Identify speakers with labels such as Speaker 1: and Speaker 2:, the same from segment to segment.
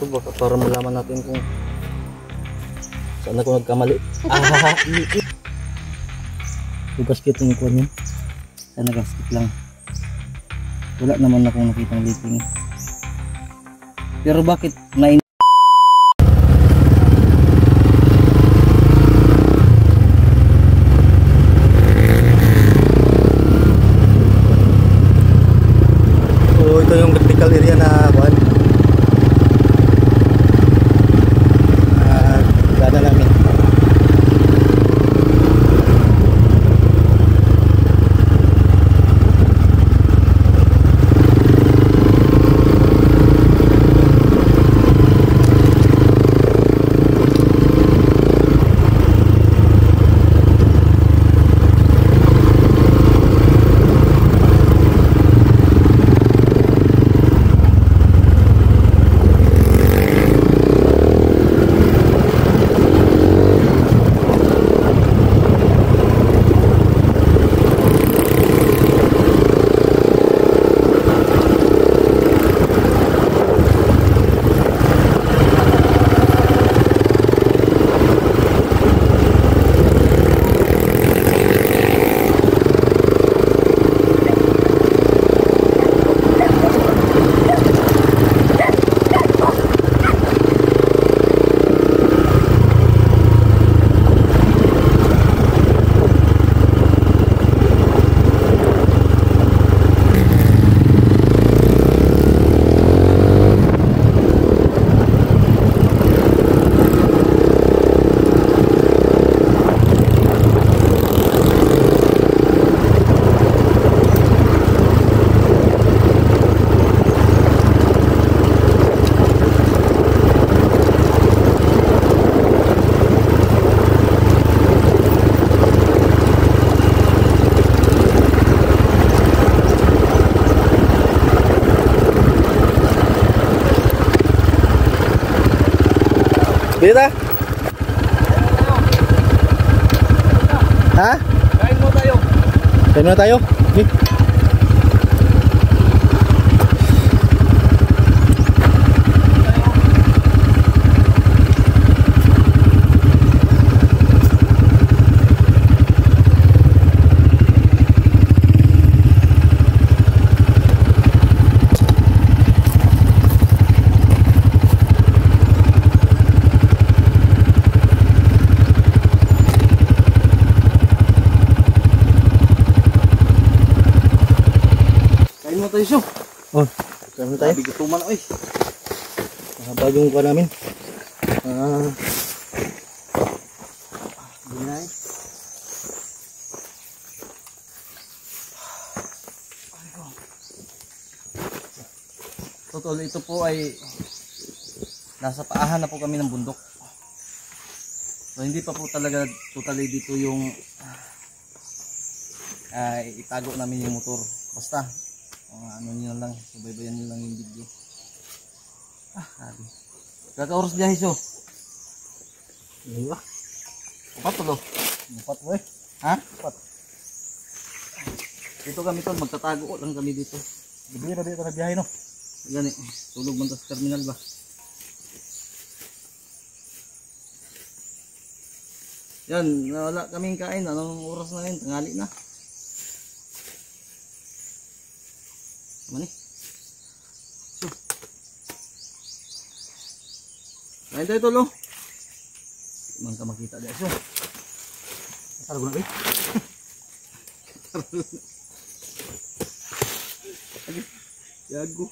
Speaker 1: to baka para malaman natin kung saan ako nagkamali. Gasket yung kuha niya. Sana gasket lang. Wala naman akong nakitang leaking. Pero bakit na ito yung vertical area na kuan. Gana namin. Dito? Ha? Kain mo tayo. Kain mo tayo? Okay. Tayo. Oh, kami tayo. Bigutuman oy. Bagong pa namin. Dinay. Totoo ito po ay nasa paahan na po kami ng bundok. So hindi pa po talaga totally dito yung itago namin yung motor. Basta ano nyo lang, subaybayan nyo lang yung video. Sabi. Kaka-oras biyahe so? Iya. Upat tulo? Upat mo eh. Ha? Upat. Dito kami tol, magtatago lang kami dito. Gabi na dito na biyahe no? Gani, tulog man sa terminal ba? Yan, wala kaming kain. Anong oras na yun? Tanghali na. Mana? So. Kain tayo tolo. Man ka makita dyan. So. Tara ko na eh. Lagi. Yago.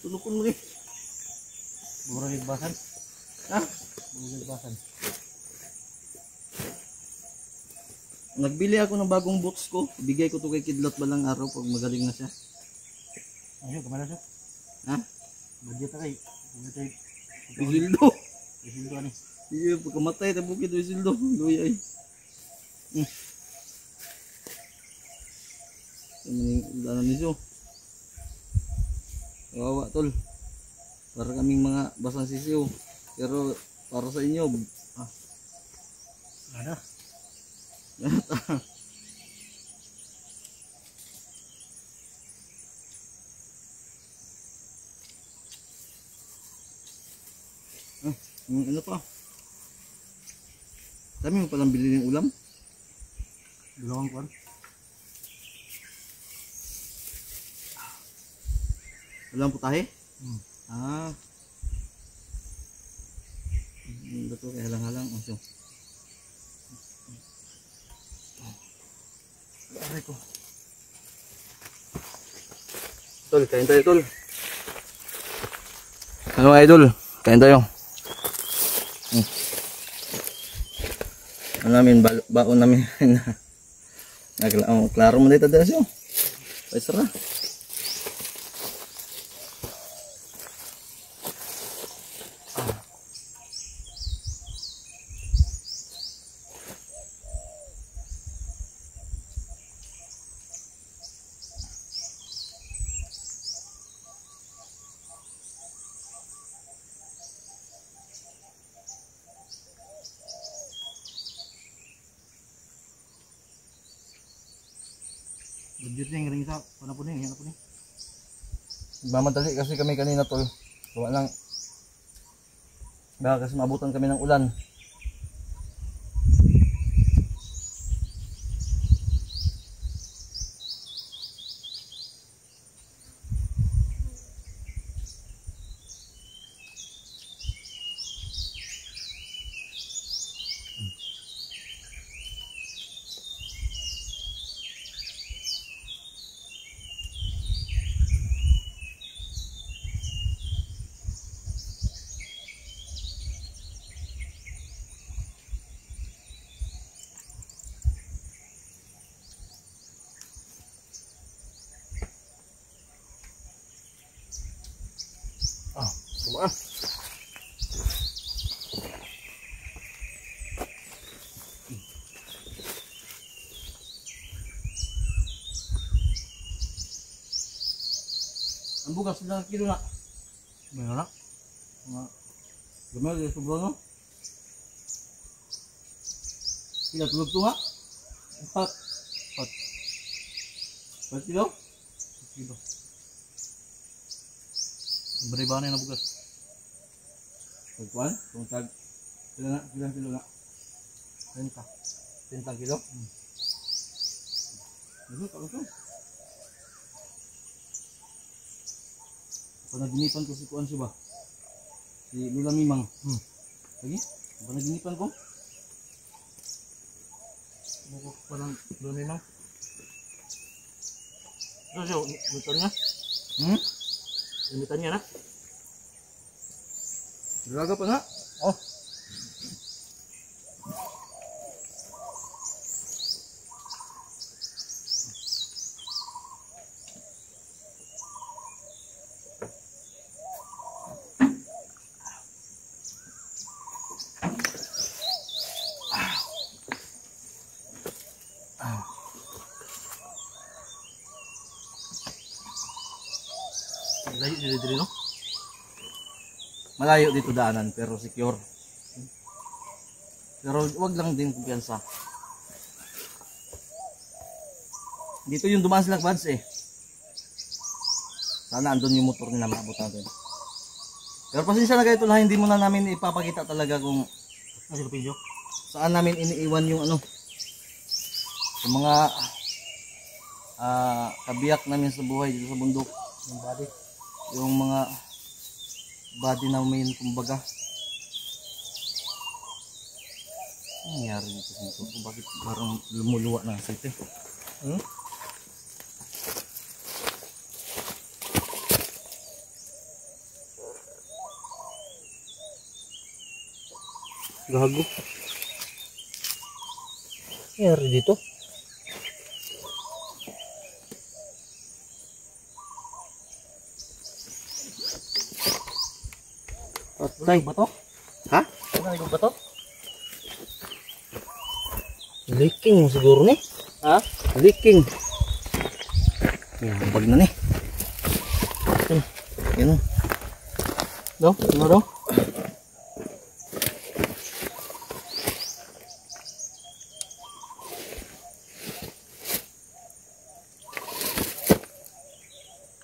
Speaker 1: Tulukon mo eh. Burang igbasan. Ha? Burang igbasan. Nagbili ako ng bagong boots ko. Ibigay ko to kay Kidlot balang araw pag magaling na siya. Ayo, kemana siya? Ha? Budget kay. Isildo. Isildo ani. Iya, pagkamatay ta bukid isildo. Luya ay. Ano niyo? Kawawa tol. Para kaming mga basang sisiw. Pero para sa inyo, ada. Ano pa? Dami mo palang bili ng ulam.
Speaker 2: Dalawang kwan.
Speaker 1: Walang putahe?
Speaker 2: Hmm.
Speaker 1: Ah. Ito to kaya halang-halang. So. Aray ko. Tol, kain tayo tol. Ano idol? Kain tayo. Ano namin, baon namin. Klaro mo dito dahil siya. Paisara.
Speaker 2: Budget niya, ring isa. Ano po niya, yan po niya.
Speaker 1: Mamadali kasi kami kanina tol. Gawa lang. Baka kasi maabutan kami ng ulan.
Speaker 2: Kumaan.
Speaker 1: Ang bukas na kilo na.
Speaker 2: Meron na.
Speaker 1: Gamay yung sobra no? Kila tulog to ha? 4 kilo?
Speaker 2: Kilo. Bari-bari na bugas.
Speaker 1: Pagkuhan? Kung tag ilang kilo na? 30 kilo? Lusot. Panaginipan ko si Kuan siya ba? Si Lula Mimang. Lagi? Panaginipan ko?
Speaker 2: Mukha pa lang doon ni Mang. Ano siya? Imitan niya? Imitan niya na?
Speaker 1: Dalaga pa nga?
Speaker 2: Oh. Layo dili no?
Speaker 1: Malayo dito daanan pero secure. Pero wag lang din kumpiyansa. Dito yung dumaan silang buds eh. Sana andun yung motor nila maabot natin. Pero pasensya na kayo tol ha, hindi mo na namin ipapakita talaga kung
Speaker 2: Ano sila video?
Speaker 1: saan namin iniiwan yung ano. Yung mga kabiyak namin sa buhay dito sa bundok.
Speaker 2: Yung body.
Speaker 1: Yung mga body namin kumbaga. Ano nangyari dito sa motor ko? Bakit parang lumuluwa na sa ito?
Speaker 2: Gago. Nangyari dito?
Speaker 1: Patay ba to? Ha?
Speaker 2: Ano ba to?
Speaker 1: Leaking siguro ni.
Speaker 2: Ha?
Speaker 1: Leaking. Yan, bag na ni. Yan.
Speaker 2: No? Ano daw?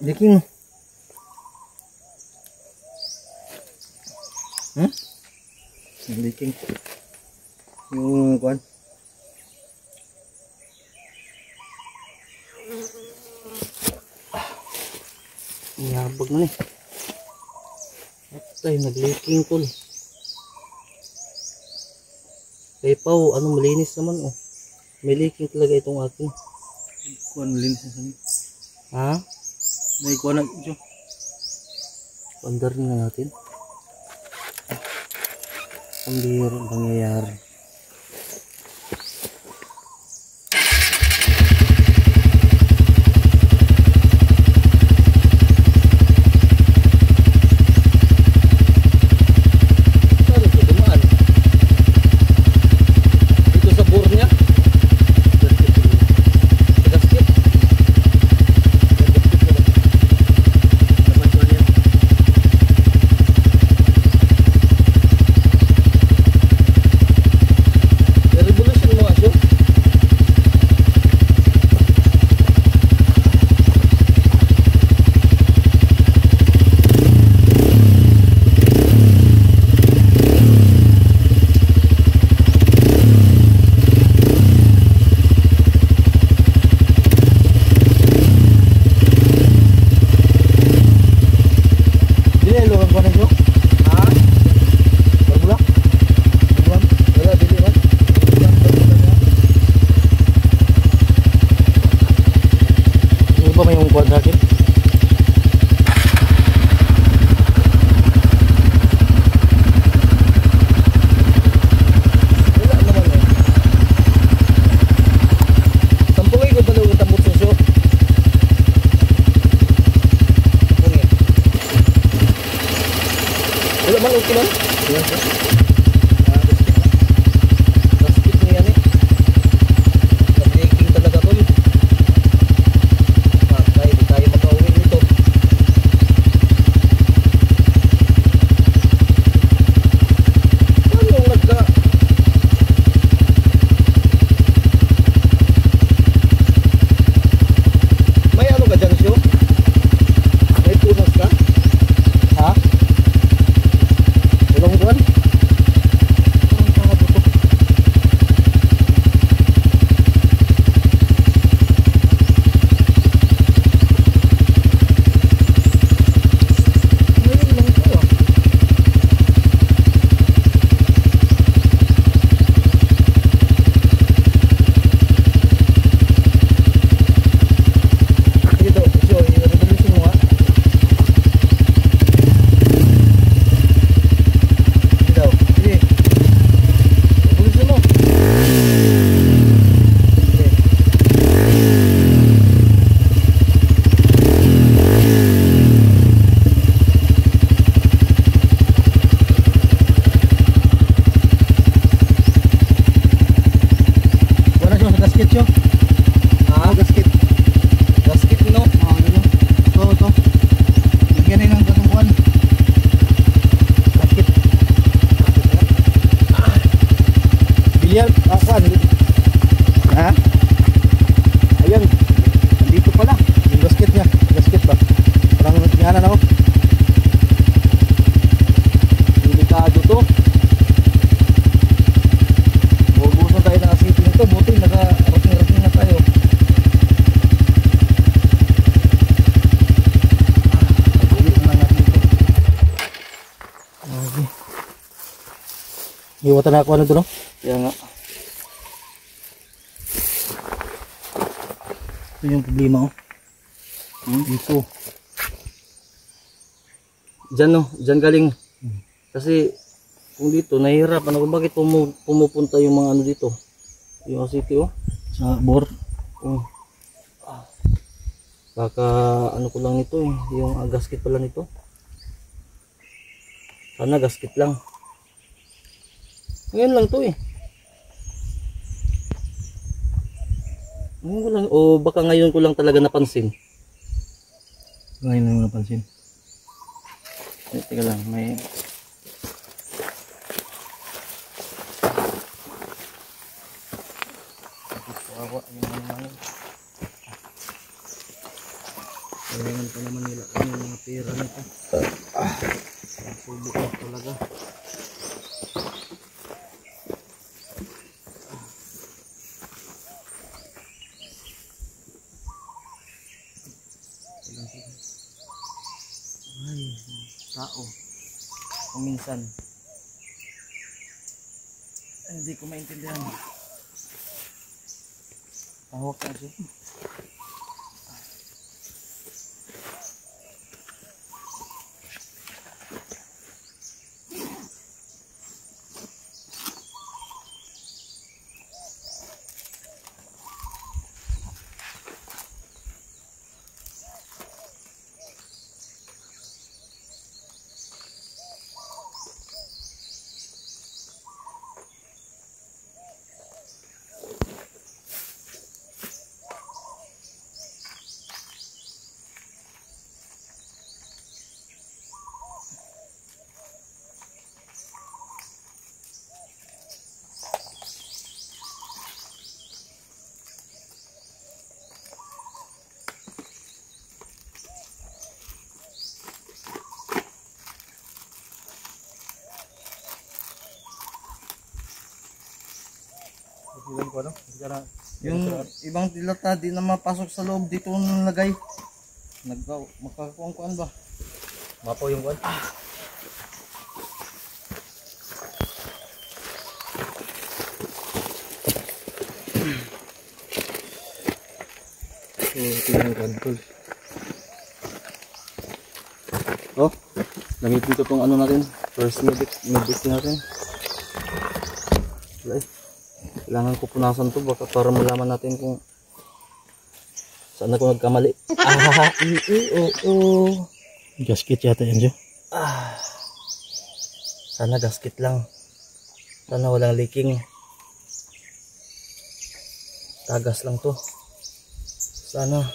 Speaker 1: Leaking. Leaking. Yung kuan. Yabag na ni. Ay, nag-leaking tol. Kay Pao, ano malinis naman oh. May leaking talaga itong akin. Kuan malinis na sa'yo. Ha? May kuan na ito. Pandar na natin. Ang bihirang pangyayari. Wala man okay lang. Gasket niya ni. Nag-leaking talaga tol. Patay, di tayo makauwi nito. Paano yung nagka... May ano ka dyan siyo? May punas ka? Ha? Walang buwan? Parang kahabuto. Ngayon lang ito ah. Dito, siyo, i-revolution mo ah. Sige. Revolution mo. Sige. Wala siya sa gasket siya. Ah, gasket. Gasket no? Ah, ano? Ito. Lagyan na ng katungkuan. Gasket. Bilyar, kuan. Ha? Ayan. Nandito pala. Yung gasket niya. Gasket ba? Parang tingnan ako. Delikado to. Bubusan tayo ng asipin ito. Buti naka-rating na tayo. Uli na natin ito. Okay. Iwatan na ako ano ito no? Kaya nga. Ito yung problema oh. Dito. Diyan no, diyan galing. Kasi kung dito nahihirapan ako bakit pumupunta yung mga ano dito. Yung asiti oh. Sa bore. Baka ano ko lang nito eh, yung gasket pala nito. Sana gasket lang. Ngayon lang to eh. Ngayon ko lang, o baka ngayon ko lang talaga napansin. Ngayon lang napansin. Teka lang, may... Kawawa yung mga naman. Kailangan pa naman nila yung mga pera nito. Subok na talaga. ako. Kung minsan, hindi ko maintindihan. Hawak na siya.
Speaker 2: Iwan ko ano?
Speaker 1: Yung ibang dilata di na mapasok sa loob dito nalagay. Makakuan ba?
Speaker 2: Mapo yung kuwan. So, tingnan ko tol.
Speaker 1: Oh, gamitin ko tong ano natin. First medic natin. Wala eh. Kailangan ko punasan to baka para malaman natin kung saan ako nagkamali.
Speaker 2: Gasket yata yan siya.
Speaker 1: Sana gasket lang. Sana walang leaking. Tagas lang to. Sana.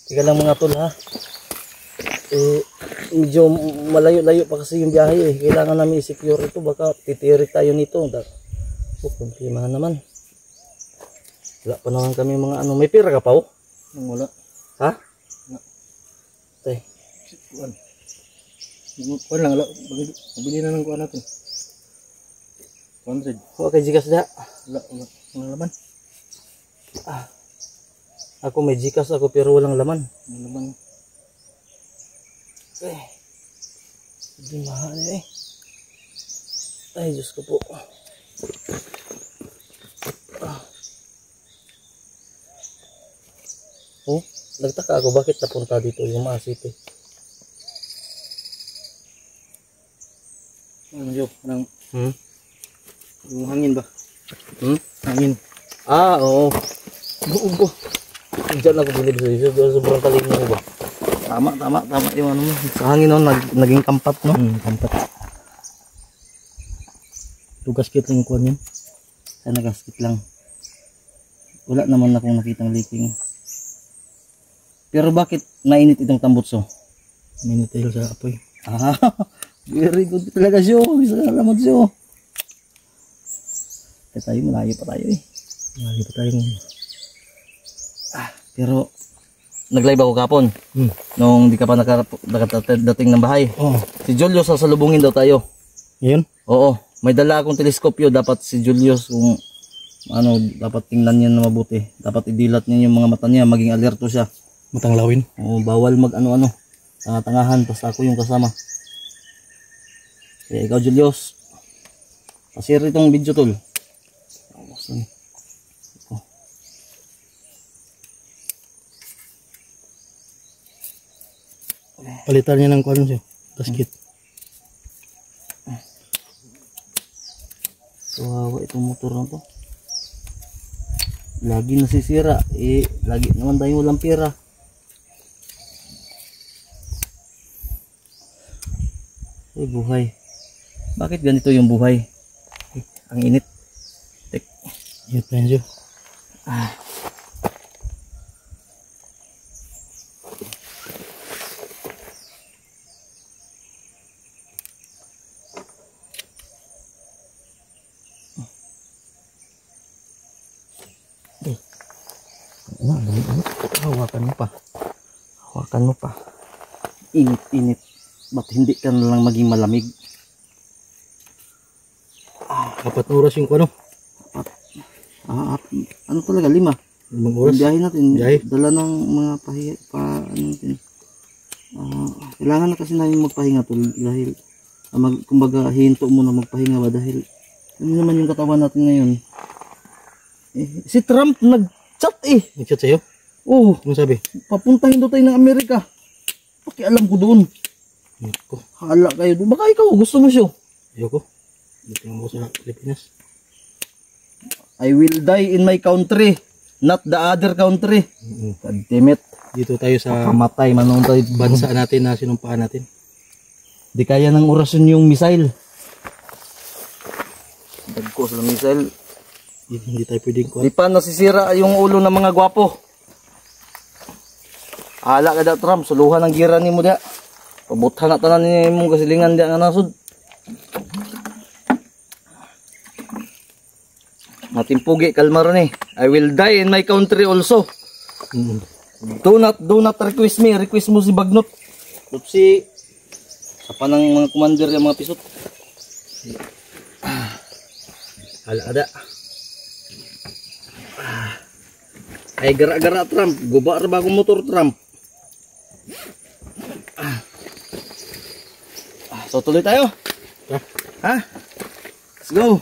Speaker 1: Tiga lang mga tol ha. Medyo malayo-layo pa kasi yung biyahe eh. Kailangan namin i-secure ito. Baka titirik tayo nito. Kumpimahan naman. Wala pa naman kami mga ano. May pira ka pa oh?
Speaker 2: Wala.
Speaker 1: Ha?
Speaker 2: Wala.
Speaker 1: Tay.
Speaker 2: Kuwan. Kuwan lang. Mabili na ng kuwan natin. 100.
Speaker 1: Huwag kay Gcash da.
Speaker 2: Wala. Walang laman.
Speaker 1: Ako may Gcash ako pero walang laman.
Speaker 2: Walang laman.
Speaker 1: Hindi mahal eh. Ay Diyos ko po. Oh, nagtaka ako bakit napunta dito yung mga city.
Speaker 2: Ano yun? Yung hangin ba? Hangin.
Speaker 1: Oo. Oo. Diyan ako bilib sa iso. Sobrang talino ko ba? Tama yung ano mo. Sa hangin no, naging kampat no?
Speaker 2: Kampat. Ito gasket lang yung kuwan yun.
Speaker 1: Sana gasket lang. Wala naman akong nakitang leaking. Pero bakit mainit itong tambutso?
Speaker 2: Minitail sa apoy.
Speaker 1: Very good talaga siyo. Salamat siyo. Kaya tayo, malayo pa tayo eh.
Speaker 2: Malayo pa tayo ngayon.
Speaker 1: Pero, nag-live ako kapon. Nung di ka pa nakadating ng bahay. Si Julius, sasalubungin daw tayo.
Speaker 2: Ngayon?
Speaker 1: Oo. May dala akong teleskopyo. Dapat si Julius, kung ano, dapat tingnan niya na mabuti. Dapat idilat niya yung mga mata niya. Maging alerto siya.
Speaker 2: Matanglawin?
Speaker 1: Oo, bawal mag ano-ano. Tangahan, basta ako yung kasama. Kaya ikaw Julius, pasir itong video tol.
Speaker 2: Palitan niya ng kuwan siya. Gasket.
Speaker 1: Kawawa itong motor na to. Lagi nasisira. Lagi naman tayo walang pera. Buhay. Bakit ganito yung buhay? Ang init.
Speaker 2: Init na yun siya.
Speaker 1: Na, dami. Hawakan mo pa. Hawakan mo pa. Init-init. Ba't hindi ka na lang maging malamig?
Speaker 2: 4 oras yung ano.
Speaker 1: Ano talaga, 5.
Speaker 2: 5 oras.
Speaker 1: Biyahe natin.
Speaker 2: Biyahe.
Speaker 1: Dala ng mga ano natin. Kailangan na kasi namin magpahinga tol dahil kumbaga hinto muna magpahinga ba dahil ano naman yung katawan natin ngayon. Si Trump nag-chat
Speaker 2: Nag-chat sa'yo?
Speaker 1: Oh,
Speaker 2: Ano sabi?
Speaker 1: papuntahin daw tayo ng Amerika. Pakialam ko doon.
Speaker 2: Ayoko.
Speaker 1: Hala kayo doon. Baka ikaw gusto mo siya.
Speaker 2: Ayoko. Dito ako sa Pilipinas.
Speaker 1: I will die in my country, not the other country. God damn it.
Speaker 2: Dito tayo sa
Speaker 1: Kamatay manong tayo.
Speaker 2: bansa natin na sinumpaan natin.
Speaker 1: Di kaya ng orasyon yung missile. Dagkos ng missile.
Speaker 2: Hindi tayo pwedeng kuha.
Speaker 1: Di pa nasisira yung ulo ng mga gwapo. Hala ka da Trump, suluhan ang gira ni mo da. Pabuthan na tanan ni mong kasilingan da nga nasud. Matimpugi kalmar ni. I will die in my country also. Do not request me, request mo si Bagnot. Si sa panang mga commander yung mga pisot. Hala ka da. Ay gara-gara Trump, guba ra bagong motor Trump. So tuloy tayo. Ha? Let's go.